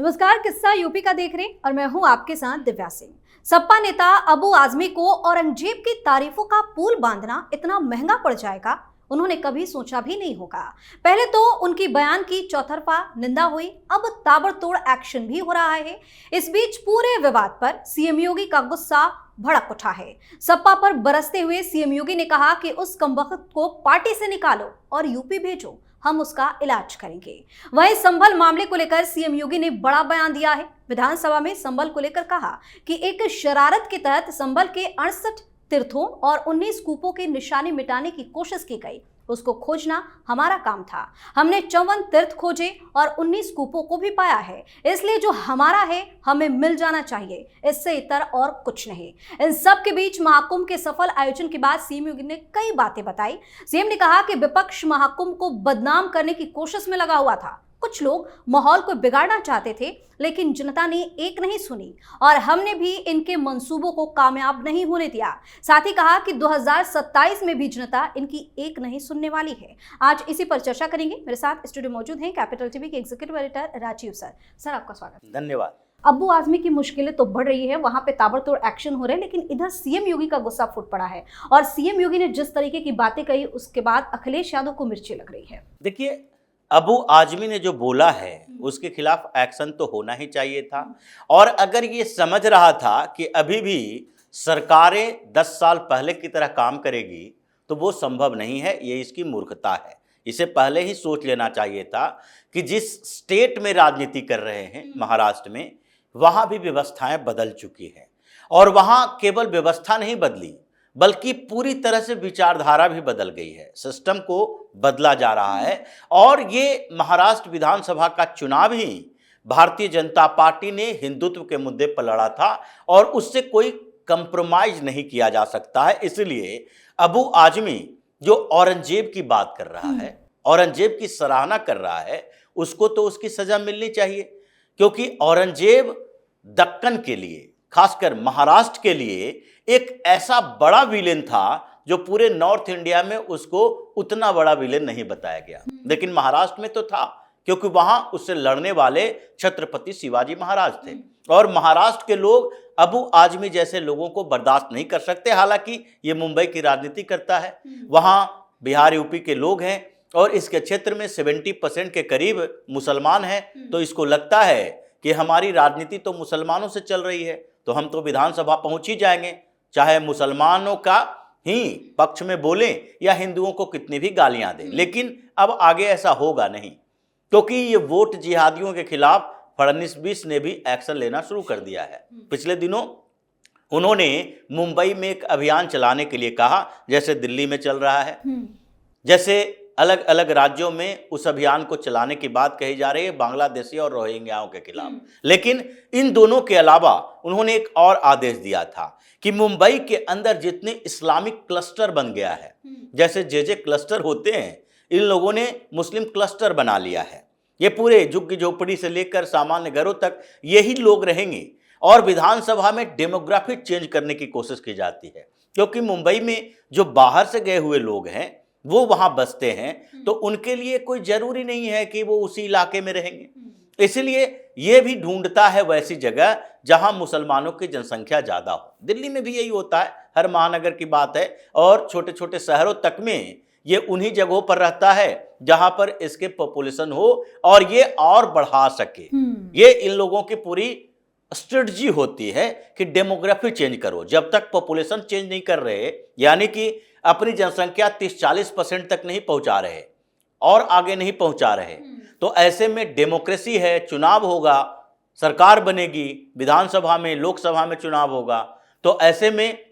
नमस्कार, किस्सा यूपी का देख रहे हैं और मैं हूं आपके साथ दिव्या सिंह। सपा नेता अबू आजमी को औरंगजेब की तारीफों का पुल बांधना इतना महंगा पड़ जाएगा, उन्होंने कभी सोचा भी नहीं होगा। पहले तो उनकी बयान की चौतरफा निंदा हुई, अब ताबड़तोड़ एक्शन भी हो रहा है। इस बीच पूरे विवाद पर सीएम योगी का गुस्सा भड़क उठा है। सपा पर बरसते हुए सीएम योगी ने कहा कि उस कमबख्त को पार्टी से निकालो और यूपी भेजो, हम उसका इलाज करेंगे। वहीं संभल मामले को लेकर सीएम योगी ने बड़ा बयान दिया है। विधानसभा में संभल को लेकर कहा कि एक शरारत के तहत संभल के 68 तीर्थों और 19 कूपों की निशानी मिटाने की कोशिश की गई, उसको खोजना हमारा काम था। हमने 54 तीर्थ खोजे और 19 कूपों को भी पाया है, इसलिए जो हमारा है हमें मिल जाना चाहिए, इससे इतर और कुछ नहीं। इन सब के बीच महाकुंभ के सफल आयोजन के बाद सीएम योगी ने कई बातें बताई। सीएम ने कहा कि विपक्ष महाकुंभ को बदनाम करने की कोशिश में लगा हुआ था, कुछ लोग माहौल को बिगाड़ना चाहते थे, लेकिन जनता ने एक नहीं सुनी और हमने भी इनके मंसूबों को कामयाब नहीं होने दिया। साथ ही कहा कि 2027 में भी जनता इनकी एक नहीं सुनने वाली है। आज इसी पर चर्चा करेंगे। मेरे साथ स्टूडियो मौजूद हैं कैपिटल टीवी के executive editor Rajeev sir. Sir, आपका स्वागत। धन्यवाद। अब्बू आजमी की मुश्किलें तो बढ़ रही है, वहां पे ताबड़तोड़ एक्शन हो रहे हैं, लेकिन इधर सीएम योगी का गुस्सा फूट पड़ा है और सीएम योगी ने जिस तरीके की बातें कही उसके बाद अखिलेश यादव को मिर्ची लग रही है। देखिए, अबू आजमी ने जो बोला है उसके खिलाफ एक्शन तो होना ही चाहिए था। और अगर ये समझ रहा था कि अभी भी सरकारें 10 साल पहले की तरह काम करेगी तो वो संभव नहीं है, ये इसकी मूर्खता है। इसे पहले ही सोच लेना चाहिए था कि जिस स्टेट में राजनीति कर रहे हैं, महाराष्ट्र में, वहाँ भी व्यवस्थाएं बदल चुकी हैं और वहाँ केवल व्यवस्था नहीं बदली बल्कि पूरी तरह से विचारधारा भी बदल गई है, सिस्टम को बदला जा रहा है। और ये महाराष्ट्र विधानसभा का चुनाव ही भारतीय जनता पार्टी ने हिंदुत्व के मुद्दे पर लड़ा था और उससे कोई कंप्रोमाइज नहीं किया जा सकता है। इसलिए अबू आजमी जो औरंगजेब की बात कर रहा है, औरंगजेब की सराहना कर रहा है, उसको तो उसकी सजा मिलनी चाहिए, क्योंकि औरंगजेब दक्कन के लिए, खासकर महाराष्ट्र के लिए एक ऐसा बड़ा विलेन था जो पूरे नॉर्थ इंडिया में उसको उतना बड़ा विलेन नहीं बताया गया, लेकिन महाराष्ट्र में तो था, क्योंकि वहां उससे लड़ने वाले छत्रपति शिवाजी महाराज थे। और महाराष्ट्र के लोग अबू आजमी जैसे लोगों को बर्दाश्त नहीं कर सकते। हालांकि ये मुंबई की राजनीति करता है, वहां बिहार यूपी के लोग हैं और इसके क्षेत्र में 70% के करीब मुसलमान हैं, तो इसको लगता है कि हमारी राजनीति तो मुसलमानों से चल रही है, तो हम तो विधानसभा पहुंच ही जाएंगे, चाहे मुसलमानों का ही पक्ष में बोलें या हिंदुओं को कितनी भी गालियां दें। लेकिन अब आगे ऐसा होगा नहीं, क्योंकि ये वोट जिहादियों के खिलाफ फडणवीस ने भी एक्शन लेना शुरू कर दिया है। पिछले दिनों उन्होंने मुंबई में एक अभियान चलाने के लिए कहा, जैसे दिल्ली में चल रहा है, जैसे अलग अलग राज्यों में उस अभियान को चलाने की बात कही जा रही है बांग्लादेशी और रोहिंग्याओं के खिलाफ। लेकिन इन दोनों के अलावा उन्होंने एक और आदेश दिया था कि मुंबई के अंदर जितने इस्लामिक क्लस्टर बन गया है, जैसे जे क्लस्टर होते हैं, इन लोगों ने मुस्लिम क्लस्टर बना लिया है। ये पूरे झुग्गी झोपड़ी से लेकर सामान्य घरों तक यही लोग रहेंगे और विधानसभा में डेमोग्राफी चेंज करने की कोशिश की जाती है, क्योंकि मुंबई में जो बाहर से गए हुए लोग हैं वो वहां बसते हैं, तो उनके लिए कोई जरूरी नहीं है कि वो उसी इलाके में रहेंगे। इसलिए ये भी ढूंढता है वैसी जगह जहां मुसलमानों की जनसंख्या ज्यादा हो। दिल्ली में भी यही होता है, हर महानगर की बात है, और छोटे छोटे शहरों तक में ये उन्हीं जगहों पर रहता है जहां पर इसके पॉपुलेशन हो और ये और बढ़ा सके। ये इन लोगों की पूरी स्ट्रेटजी होती है कि डेमोग्राफी चेंज करो। जब तक पॉपुलेशन चेंज नहीं कर रहे, यानी कि अपनी जनसंख्या 30-40% तक नहीं पहुंचा रहे और आगे नहीं पहुंचा रहे, तो ऐसे में डेमोक्रेसी है, चुनाव होगा, सरकार बनेगी, विधानसभा में, लोकसभा में चुनाव होगा, तो ऐसे में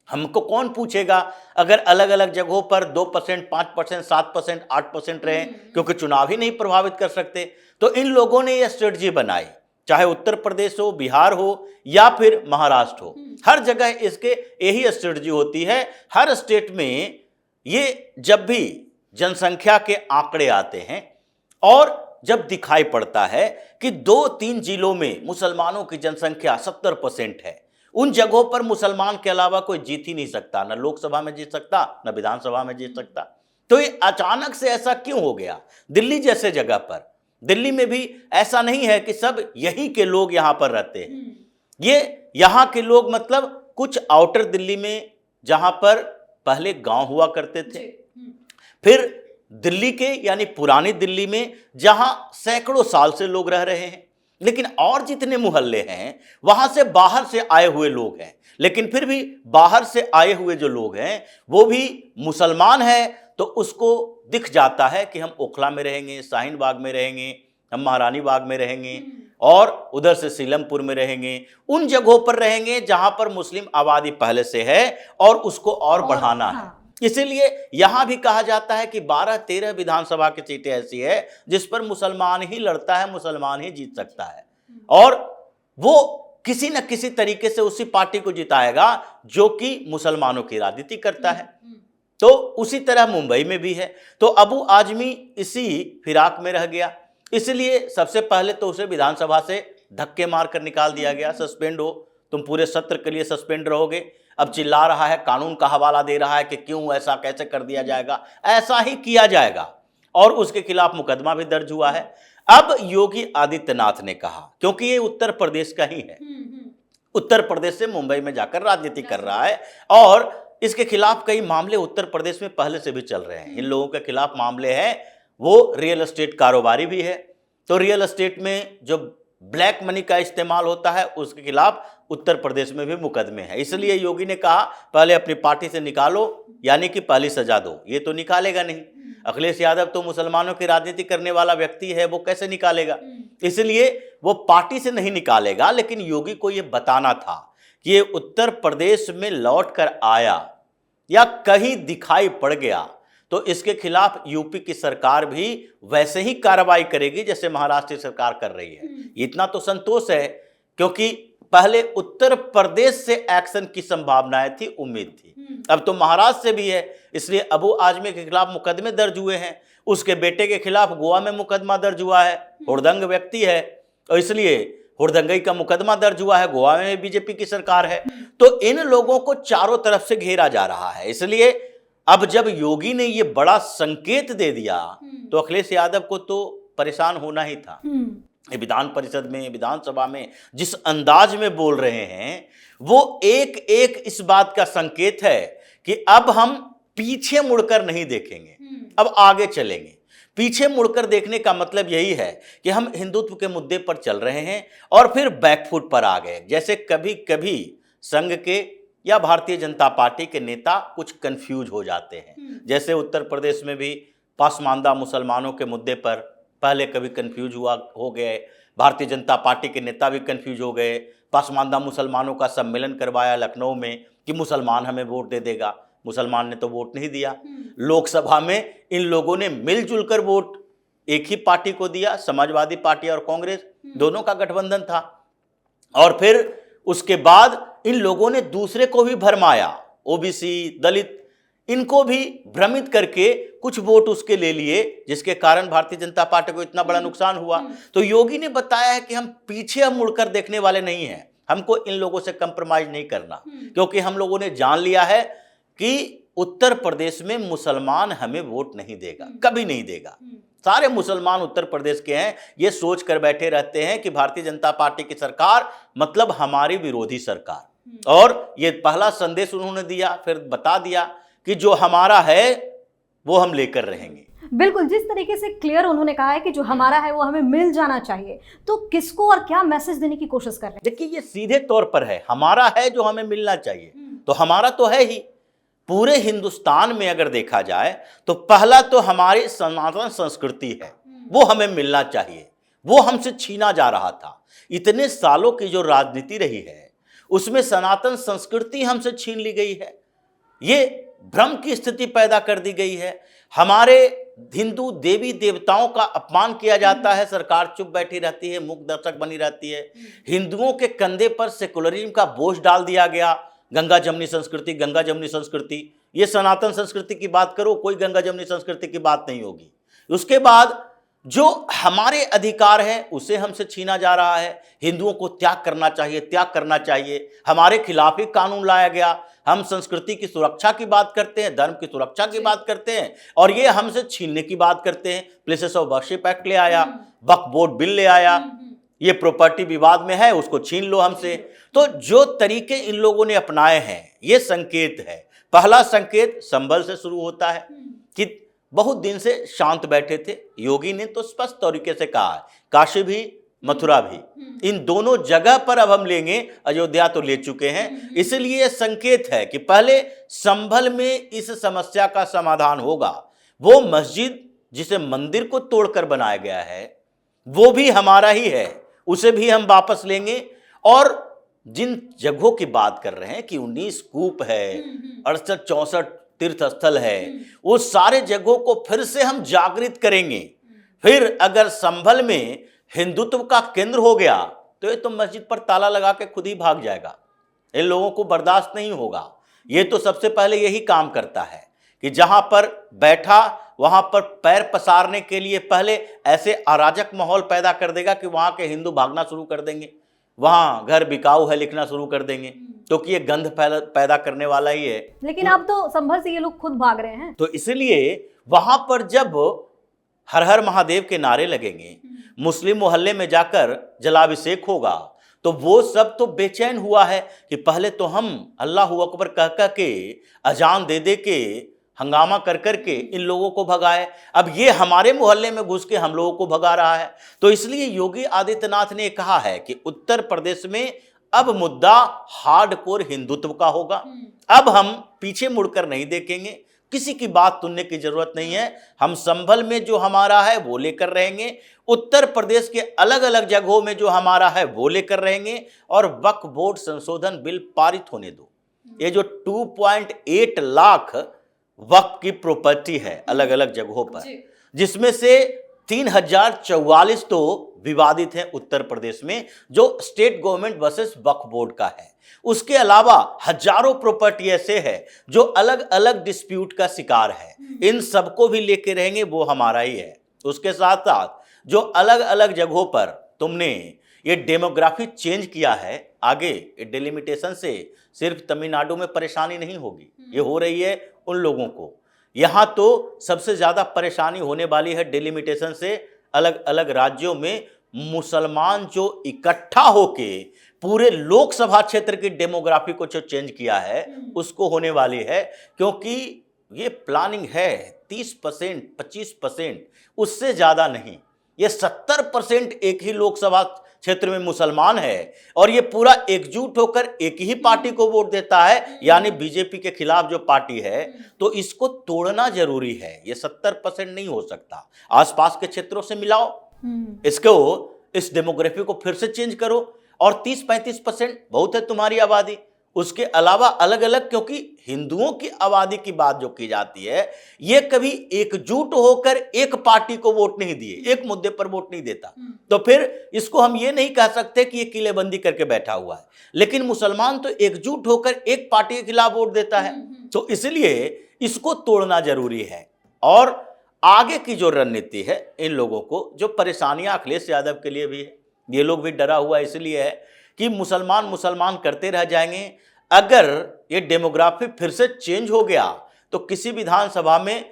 हमको कौन पूछेगा अगर अलग अलग जगहों पर 2%, 5%, 7%, 8% रहे, क्योंकि चुनाव ही नहीं प्रभावित कर सकते। तो इन लोगों ने यह स्ट्रेटजी बनाई, चाहे उत्तर प्रदेश हो, बिहार हो या फिर महाराष्ट्र हो, हर जगह इसके यही स्ट्रेटजी होती है। हर स्टेट में ये जब भी जनसंख्या के आंकड़े आते हैं और जब दिखाई पड़ता है कि 2-3 जिलों में मुसलमानों की जनसंख्या 70% है, उन जगहों पर मुसलमान के अलावा कोई जीत ही नहीं सकता, न लोकसभा में जीत सकता, न विधानसभा में जीत सकता। तो ये अचानक से ऐसा क्यों हो गया? दिल्ली जैसे जगह पर दिल्ली में भी ऐसा नहीं है कि सब यहीं के लोग यहाँ पर रहते हैं। ये यहाँ के लोग मतलब कुछ आउटर दिल्ली में जहाँ पर पहले गांव हुआ करते थे, फिर दिल्ली के यानी पुरानी दिल्ली में जहां सैकड़ों साल से लोग रह रहे हैं, लेकिन और जितने मोहल्ले हैं वहां से बाहर से आए हुए लोग हैं। लेकिन फिर भी बाहर से आए हुए जो लोग हैं वो भी मुसलमान हैं, तो उसको दिख जाता है कि हम ओखला में रहेंगे, शाहीन बाग में रहेंगे, हम महारानी बाग में रहेंगे और उधर से सीलमपुर में रहेंगे, उन जगहों पर रहेंगे जहां पर मुस्लिम आबादी पहले से है और उसको और बढ़ाना है। इसीलिए यहां भी कहा जाता है कि 12-13 विधानसभा की सीटें ऐसी है जिस पर मुसलमान ही लड़ता है, मुसलमान ही जीत सकता है और वो किसी न किसी तरीके से उसी पार्टी को जिताएगा जो कि मुसलमानों की राजनीति करता है। तो उसी तरह मुंबई में भी है। तो अबू आजमी इसी फिराक में रह गया, इसलिए सबसे पहले तो उसे विधानसभा से धक्के मारकर निकाल दिया गया, सस्पेंड हो, तुम पूरे सत्र के लिए सस्पेंड रहोगे। अब चिल्ला रहा है, कानून का हवाला दे रहा है कि क्यों ऐसा कैसे कर दिया जाएगा, ऐसा ही किया जाएगा और उसके खिलाफ मुकदमा भी दर्ज हुआ है। अब योगी आदित्यनाथ ने कहा, क्योंकि ये उत्तर प्रदेश का ही है, उत्तर प्रदेश से मुंबई में जाकर राजनीति कर रहा है और इसके खिलाफ कई मामले उत्तर प्रदेश में पहले से भी चल रहे हैं। इन लोगों के खिलाफ मामले हैं, वो रियल एस्टेट कारोबारी भी है, तो रियल एस्टेट में जो ब्लैक मनी का इस्तेमाल होता है उसके खिलाफ उत्तर प्रदेश में भी मुकदमे हैं। इसलिए योगी ने कहा पहले अपनी पार्टी से निकालो, यानी कि पहली सजा दो। ये तो निकालेगा नहीं, अखिलेश यादव तो मुसलमानों की राजनीति करने वाला व्यक्ति है, वो कैसे निकालेगा? इसलिए वो पार्टी से नहीं निकालेगा, लेकिन योगी को ये बताना था कि ये उत्तर प्रदेश में लौट कर आया या कहीं दिखाई पड़ गया तो इसके खिलाफ यूपी की सरकार भी वैसे ही कार्रवाई करेगी जैसे महाराष्ट्र की सरकार कर रही है। इतना तो संतोष है, क्योंकि पहले उत्तर प्रदेश से एक्शन की संभावनाएं थी, उम्मीद थी, अब तो महाराष्ट्र से भी है। इसलिए अबू आजमी के खिलाफ मुकदमे दर्ज हुए हैं, उसके बेटे के खिलाफ गोवा में मुकदमा दर्ज हुआ है, हुड़दंग व्यक्ति है और इसलिए हुड़दंगई का मुकदमा दर्ज हुआ है, गोवा में बीजेपी की सरकार है। तो इन लोगों को चारों तरफ से घेरा जा रहा है। इसलिए अब जब योगी ने ये बड़ा संकेत दे दिया तो अखिलेश यादव को तो परेशान होना ही था। विधान परिषद में, विधानसभा में जिस अंदाज में बोल रहे हैं वो एक एक इस बात का संकेत है कि अब हम पीछे मुड़कर नहीं देखेंगे, अब आगे चलेंगे। पीछे मुड़कर देखने का मतलब यही है कि हम हिंदुत्व के मुद्दे पर चल रहे हैं और फिर बैकफुट पर आ गए। जैसे कभी कभी संघ के या भारतीय जनता पार्टी के नेता कुछ कंफ्यूज हो जाते हैं, जैसे उत्तर प्रदेश में भी पासमानदा मुसलमानों के मुद्दे पर पहले कभी कंफ्यूज हो गए, भारतीय जनता पार्टी के नेता भी कंफ्यूज हो गए। पासमानदा मुसलमानों का सम्मेलन करवाया लखनऊ में कि मुसलमान हमें वोट दे देगा, मुसलमान ने तो वोट नहीं दिया। लोकसभा में इन लोगों ने मिलजुल कर वोट एक ही पार्टी को दिया, समाजवादी पार्टी और कांग्रेस दोनों का गठबंधन था। और फिर उसके बाद इन लोगों ने दूसरे को भी भरमाया, ओबीसी, दलित, इनको भी भ्रमित करके कुछ वोट उसके ले लिए, जिसके कारण भारतीय जनता पार्टी को इतना बड़ा नुकसान हुआ। तो योगी ने बताया है कि हम पीछे अब मुड़कर देखने वाले नहीं हैं, हमको इन लोगों से कंप्रोमाइज नहीं करना, क्योंकि हम लोगों ने जान लिया है कि उत्तर प्रदेश में मुसलमान हमें वोट नहीं देगा, कभी नहीं देगा। सारे मुसलमान उत्तर प्रदेश के हैं, ये सोच कर बैठे रहते हैं कि भारतीय जनता पार्टी की सरकार मतलब हमारी विरोधी सरकार। और ये पहला संदेश उन्होंने दिया, फिर बता दिया कि जो हमारा है वो हम लेकर रहेंगे। बिल्कुल, जिस तरीके से क्लियर उन्होंने कहा है कि जो हमारा है वो हमें मिल जाना चाहिए, तो किसको और क्या मैसेज देने की कोशिश कर रहे हैं? देखिए, ये सीधे तौर पर है, हमारा है जो हमें मिलना चाहिए, तो हमारा तो है ही। पूरे हिंदुस्तान में अगर देखा जाए तो पहला तो हमारी सनातन संस्कृति है, वो हमें मिलना चाहिए, वो हमसे छीना जा रहा था। इतने सालों की जो राजनीति रही है उसमें सनातन संस्कृति हमसे छीन ली गई है, ये भ्रम की स्थिति पैदा कर दी गई है। हमारे हिंदू देवी देवताओं का अपमान किया जाता है, सरकार चुप बैठी रहती है, मूक दर्शक बनी रहती है। हिंदुओं के कंधे पर सेकुलरिज्म का बोझ डाल दिया गया, गंगा जमुनी संस्कृति, गंगा जमुनी संस्कृति। ये सनातन संस्कृति की बात करो, कोई गंगा जमुनी संस्कृति की बात नहीं होगी। उसके बाद जो हमारे अधिकार हैं उसे हमसे छीना जा रहा है। हिंदुओं को त्याग करना चाहिए, त्याग करना चाहिए, हमारे खिलाफ ही कानून लाया गया। हम संस्कृति की सुरक्षा की बात करते हैं, धर्म की सुरक्षा की बात करते हैं, और ये हमसे छीनने की बात करते हैं। प्लेसेस ऑफ वर्शिप एक्ट ले आया, वक्फ बोर्ड बिल ले आया, ये प्रॉपर्टी विवाद में है, उसको छीन लो हमसे। तो जो तरीके इन लोगों ने अपनाए हैं, ये संकेत है। पहला संकेत संभल से शुरू होता है कि बहुत दिन से शांत बैठे थे। योगी ने तो स्पष्ट तरीके से कहा है, काशी भी मथुरा भी, इन दोनों जगह पर अब हम लेंगे, अयोध्या तो ले चुके हैं। इसलिए संकेत है कि पहले संभल में इस समस्या का समाधान होगा। वो मस्जिद जिसे मंदिर को तोड़कर बनाया गया है वो भी हमारा ही है, उसे भी हम वापस लेंगे। और जिन जगहों की बात कर रहे हैं कि 19 कूप है, 68-64 तीर्थ स्थल है, वो सारे जगहों को फिर से हम जागृत करेंगे। फिर अगर संभल में हिंदुत्व का केंद्र हो गया तो ये तो मस्जिद पर ताला लगा के खुद ही भाग जाएगा। इन लोगों को बर्दाश्त नहीं होगा। ये तो सबसे पहले यही काम करता है कि जहां पर बैठा वहां पर पैर पसारने के लिए पहले ऐसे अराजक माहौल पैदा कर देगा कि वहां के हिंदू भागना शुरू कर देंगे, वहां घर बिकाऊ है लिखना शुरू कर देंगे, क्योंकि ये गंध पैदा करने वाला ही है। लेकिन अब तो संभल से ये लोग खुद भाग रहे हैं। तो इसलिए वहां पर जब हर हर महादेव के नारे लगेंगे, मुस्लिम मोहल्ले में जाकर जलाभिषेक होगा, तो वो सब तो बेचैन हुआ है कि पहले तो हम अल्लाह अकबर कह कह के, अजान दे दे के, हंगामा कर करके इन लोगों को भगाए, अब ये हमारे मोहल्ले में घुस के हम लोगों को भगा रहा है। तो इसलिए योगी आदित्यनाथ ने कहा है कि उत्तर प्रदेश में अब मुद्दा हार्डकोर हिंदुत्व का होगा। अब हम पीछे मुड़कर नहीं देखेंगे, किसी की बात सुनने की जरूरत नहीं है। हम संभल में जो हमारा है वो लेकर रहेंगे, उत्तर प्रदेश के अलग अलग जगहों में जो हमारा है वो लेकर रहेंगे, और वक्फ बोर्ड संशोधन बिल पारित होने दो। ये जो 2.8 लाख वक्फ की प्रॉपर्टी है अलग अलग जगहों पर, जिसमें से 3044 तो विवादित है उत्तर प्रदेश में, जो स्टेट गवर्नमेंट वर्सेस वक्फ बोर्ड का है। उसके अलावा हजारों प्रॉपर्टी ऐसे है जो अलग अलग डिस्प्यूट का शिकार है। इन सबको भी लेके रहेंगे, वो हमारा ही है। उसके साथ साथ जो अलग अलग जगहों पर तुमने ये डेमोग्राफी चेंज किया है, आगे डिलिमिटेशन से सिर्फ तमिलनाडु में परेशानी नहीं होगी, ये हो रही है उन लोगों को। यहाँ तो सबसे ज़्यादा परेशानी होने वाली है डिलिमिटेशन से। अलग अलग राज्यों में मुसलमान जो इकट्ठा होके पूरे लोकसभा क्षेत्र की डेमोग्राफी को जो चेंज किया है उसको होने वाली है, क्योंकि ये प्लानिंग है 30%, 25%, उससे ज़्यादा नहीं। ये 70% एक ही लोकसभा क्षेत्र में मुसलमान है, और ये पूरा एकजुट होकर एक ही पार्टी को वोट देता है, यानी बीजेपी के खिलाफ जो पार्टी है। तो इसको तोड़ना जरूरी है, ये 70% नहीं हो सकता। आसपास के क्षेत्रों से मिलाओ इसको, इस डेमोग्राफी को फिर से चेंज करो, और 30-35% बहुत है तुम्हारी आबादी। उसके अलावा अलग अलग, क्योंकि हिंदुओं की आबादी की बात जो की जाती है, ये कभी एकजुट होकर एक पार्टी को वोट नहीं दिए, एक मुद्दे पर वोट नहीं देता। तो फिर इसको हम ये नहीं कह सकते कि ये किलेबंदी करके बैठा हुआ है। लेकिन मुसलमान तो एकजुट होकर एक पार्टी के खिलाफ वोट देता है। तो इसलिए इसको तोड़ना जरूरी है। और आगे की जो रणनीति है, इन लोगों को जो परेशानियां अखिलेश यादव के लिए भी है, ये लोग भी डरा हुआ इसलिए है कि मुसलमान करते रह जाएंगे। अगर ये डेमोग्राफी फिर से चेंज हो गया तो किसी विधानसभा में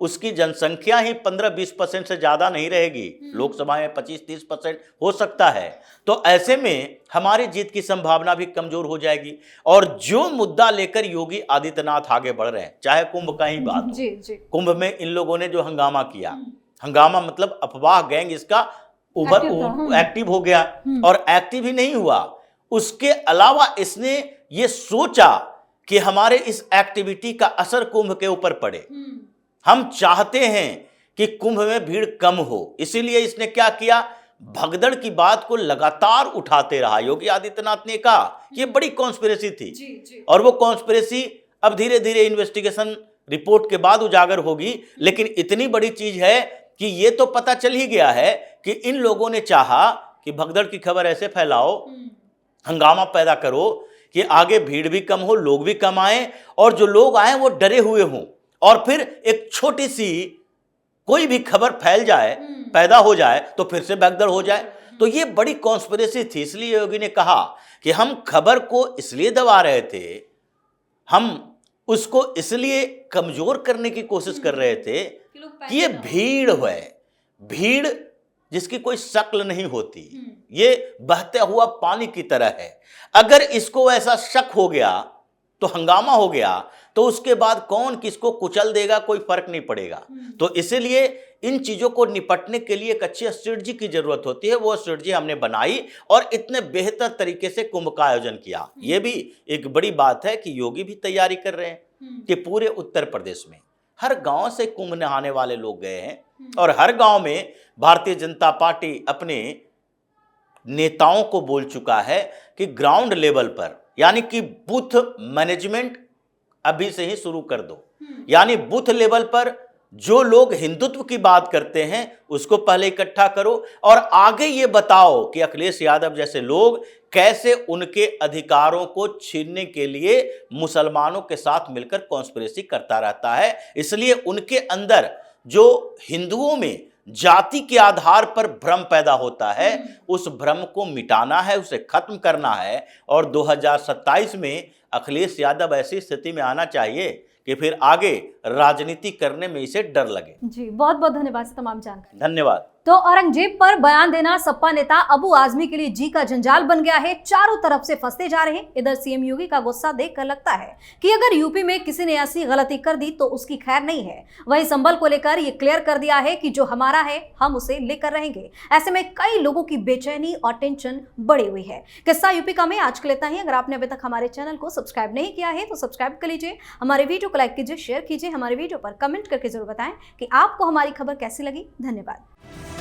उसकी जनसंख्या ही 15-20% से ज़्यादा नहीं रहेगी, लोकसभा में 25-30% हो सकता है। तो ऐसे में हमारी जीत की संभावना भी कमजोर हो जाएगी। और जो मुद्दा लेकर योगी आदित्यनाथ आगे बढ़ रहे हैं, चाहे कुंभ का ही बात हो, कुंभ में इन लोगों ने जो हंगामा किया, हंगामा मतलब अफवाह गैंग इसका एक्टिव हो गया, और एक्टिव ही नहीं हुआ, उसके अलावा इसने ये सोचा कि हमारे इस एक्टिविटी का असर कुंभ के ऊपर पड़े। हम चाहते हैं कि कुंभ में भीड़ कम हो, इसीलिए इसने क्या किया, भगदड़ की बात को लगातार उठाते रहा। योगी आदित्यनाथ ने कहा ये बड़ी कॉन्स्पिरेसी थी, और वो कॉन्स्पिरेसी अब धीरे धीरे इन्वेस्टिगेशन रिपोर्ट के बाद उजागर होगी। लेकिन इतनी बड़ी चीज है कि ये तो पता चल ही गया है कि इन लोगों ने चाहा कि भगदड़ की खबर ऐसे फैलाओ, हंगामा पैदा करो कि आगे भीड़ भी कम हो, लोग भी कम आए, और जो लोग आए वो डरे हुए हों, और फिर एक छोटी सी कोई भी खबर फैल जाए, पैदा हो जाए तो फिर से भगदड़ हो जाए। तो ये बड़ी कॉन्स्पिरेसी थी। इसलिए योगी ने कहा कि हम खबर को इसलिए दबा रहे थे, हम उसको इसलिए कमजोर करने की कोशिश कर रहे थे कि ये भीड़ है, भीड़ जिसकी कोई शक्ल नहीं होती, ये बहते हुआ पानी की तरह है। अगर इसको ऐसा शक हो गया तो हंगामा हो गया तो उसके बाद कौन किसको कुचल देगा कोई फर्क नहीं पड़ेगा। तो इसलिए इन चीजों को निपटने के लिए एक अच्छी स्ट्रेटजी की जरूरत होती है। वो स्ट्रेटजी हमने बनाई और इतने बेहतर तरीके से कुंभ का आयोजन किया। ये भी एक बड़ी बात है कि योगी भी तैयारी कर रहे हैं कि पूरे उत्तर प्रदेश में हर गांव से कुंभ नहाने वाले लोग गए हैं और हर गांव में भारतीय जनता पार्टी अपने नेताओं को बोल चुका है कि ग्राउंड लेवल पर, यानी कि बूथ मैनेजमेंट अभी से ही शुरू कर दो। यानी बूथ लेवल पर जो लोग हिंदुत्व की बात करते हैं उसको पहले इकट्ठा करो और आगे ये बताओ कि अखिलेश यादव जैसे लोग कैसे उनके अधिकारों को छीनने के लिए मुसलमानों के साथ मिलकर कॉन्स्पिरेसी करता रहता है। इसलिए उनके अंदर जो हिंदुओं में जाति के आधार पर भ्रम पैदा होता है, उस भ्रम को मिटाना है, उसे खत्म करना है। और 2027 में अखिलेश यादव ऐसी स्थिति में आना चाहिए कि फिर आगे राजनीति करने में इसे डर लगे। जी, बहुत बहुत धन्यवाद तमाम जानकारी। धन्यवाद। तो औरंगजेब पर बयान देना सपा नेता अबू आजमी के लिए जी का जंजाल बन गया है। चारों तरफ से फंसते जा रहे हैं। इधर सीएम योगी का गुस्सा देखकर लगता है कि अगर यूपी में किसी ने ऐसी गलती कर दी तो उसकी खैर नहीं है। वहीं संभल को लेकर ये क्लियर कर दिया है कि जो हमारा है हम उसे लेकर रहेंगे। ऐसे में कई लोगों की बेचैनी और टेंशन बढ़ी हुई है। किस्सा यूपी का में आज के लिए इतना ही। अगर आपने अभी तक हमारे चैनल को सब्सक्राइब नहीं किया है तो सब्सक्राइब कर लीजिए, हमारे वीडियो को लाइक कीजिए, शेयर कीजिए, हमारे वीडियो पर कमेंट करके जरूर बताएं कि आपको हमारी खबर कैसी लगी। धन्यवाद।